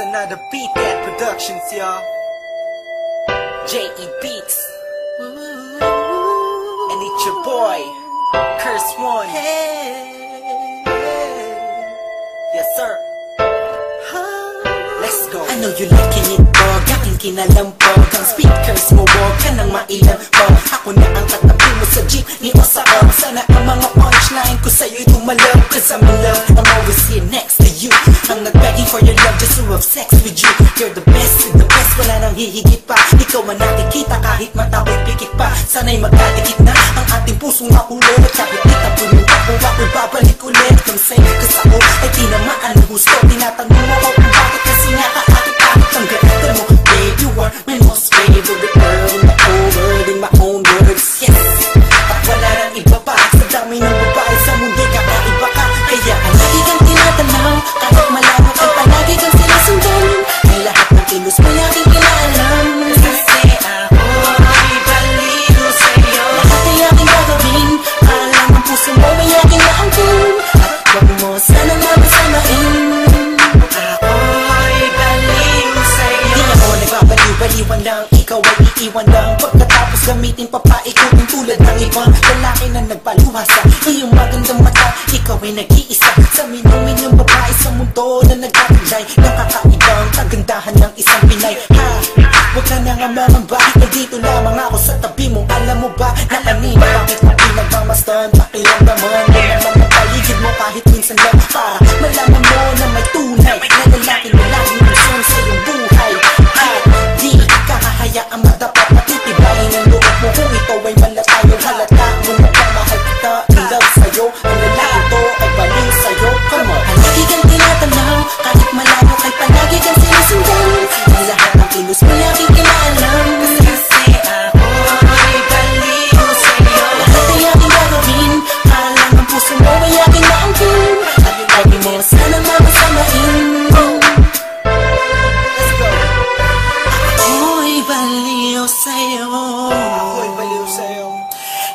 another Beat That Productions, y'all. J.E. Beats. And it's your boy, Curse One. Yes, sir. Let's go. I know you liking it, dog. Aking kinalampog. Ang speakers mo, wag ka nang mailang pag. Ako na ang katabi mo sa jeep ni Osaka. Sana ang mga punchline ko sa'yo'y tumalab. Cause I'm in love, I'm always here next to you. I'm not begging for your love just to have sex with you. You're the best with the best, wala nang hihigit pa. Ikaw man nakikita kahit mata ko'y pikit pa. Sana'y magkadikit na ang ating pusong makulot. Kahit di ka pumunta ko, ako'y babalik ulit. Kung sa'yo kas ako ay tinamaan ng gusto. Tinatanong mo ako kung bakit kasi nga kaakit-akit ang ganda mo. Babe, you are my most favorite girl in the whole world, in my own words, yes. At wala nang iba pa sa dami ng babae sa mundo'y kakaiba ka. Kaya ang lagi kang tinatanaw, kahit malabo ay palagi kang sinusundan. Ang lahat ng kilos mo'y aking kinaalam. Kasi ako'y baliw sa'yo. Lahat ay aking gagawin, alam ang puso mo ay aking naangkin. At wag mo sanang mamasamain. Ako'y baliw sa'yo. Di ako nagbabaliw-baliwan lang, ikaw ay iiwan lang. Pagkatapos gamitin papaikutin tulad ng ibang lalaki na nagpaluha sa iyong magandang mata. Ikaw ay nag-iisa sa minong babae sa mundo na nagkakilay ng kakaibang kagandahan ng isang Pinay. Ha, huwag ka na nga mamamba, nandito lamang ako sa tabi mo. Alam mo ba na kanina bakit mo pinagmamasdan? Pakilang naman mo naman ang paligid mo kahit minsan lang para malaman mo na may tunay na lalaki na laging gusto sa iyong buhay. At di ka hahayaang madapat at titibayin ang loob mo kung ito ay malatayo. Halata mo na pamahal kita, in love sa'yo. Ang lalaki to ay baliw sa'yo. Come on. Palagi kang tinatanaw, kahit malayo kay palagi kang sinusundan. Ang lahat ng kilos mo aking kinaalam. Kasi ako'y baliw sa'yo. Lahat ay aking gagawin, alam ang puso mo ay aking naangkin. At lagi mo sanang mamasamain. Let's go. Ako'y baliw sa'yo. Ako'y baliw sa'yo.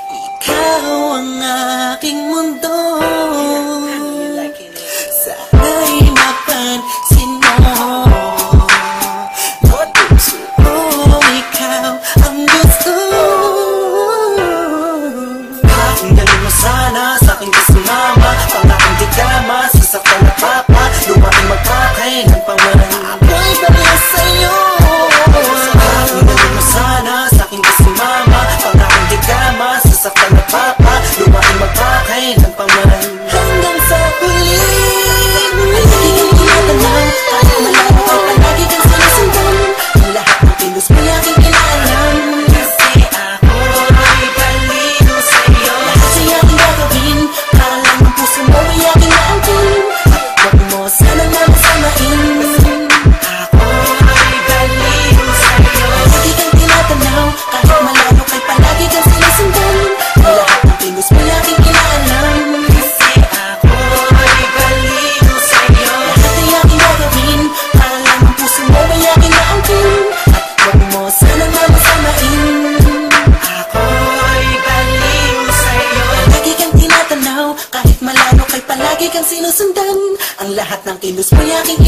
Ikaw ang aking mundo. Sana'y mapansin mo. Oh, ikaw ang gusto. Ang galing mo sana sa aking kasumama. Pangaking di kama, sasaktan na papa. Lumaking magpakain ng pangalan. Ako'y baliw sa'yo. Ang galing mo sana sa aking kasumama. Pangaking di kama, sasaktan na papa. Lumaking magpakain ng pangalan. Hanggang sa huli. Palagi kang tinatanaw, kahit malayo ay palagi kang sinusundan. Ang lahat ng kilos mo aking kinaalam. Kasi ako'y baliw sa'yo. Lahat ay aking gagawin, alam ang puso mo ay aking naangkin. At wag mo sanang mamasamain. Ako'y baliw sa'yo. Palagi kang tinatanaw, kahit malayo kay palagi kang sinusundan. Ang lahat ng kilos mo aking kinaalam. Kasi ako'y baliw sa'yo. Lahat ay aking gagawin, alam ang puso mo ay aking naangkin. At wag mo sanang mamasamain. Ako'y baliw sa'yo. Palagi kang tinatanaw, kahit malayo kay palagi kang sinusundan. Ang lahat ng kilos mo aking